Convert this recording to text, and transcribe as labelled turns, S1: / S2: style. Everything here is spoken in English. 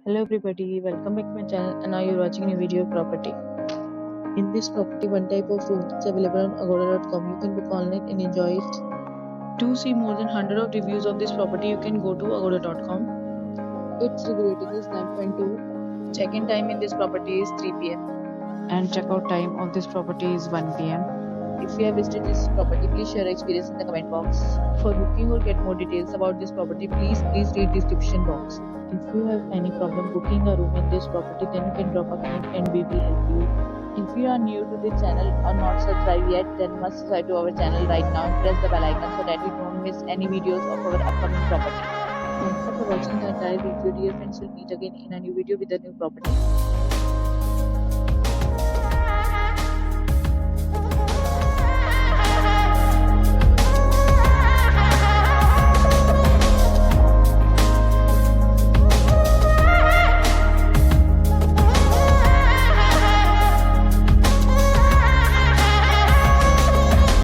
S1: Hello everybody, welcome back to my channel and now you're watching a new video of property. In this property, one type of room is available on agoda.com. You can book online and enjoy it. To see more than 100 of reviews of this property, you can go to agoda.com. Its review rating is 9.2. Check-in time in this property is 3 p.m. and checkout time of this property is 1 p.m. If you have visited this property, please share your experience in the comment box. For booking or get more details about this property, please read description box. If you have any problem booking a room in this property, then you can drop a comment and we will help you. If you are new to the channel or not subscribed yet, then must subscribe to our channel right now and press the bell icon so that you don't miss any videos of our upcoming property. Thanks for watching the entire video, dear friends. We'll meet again in a new video with a new property.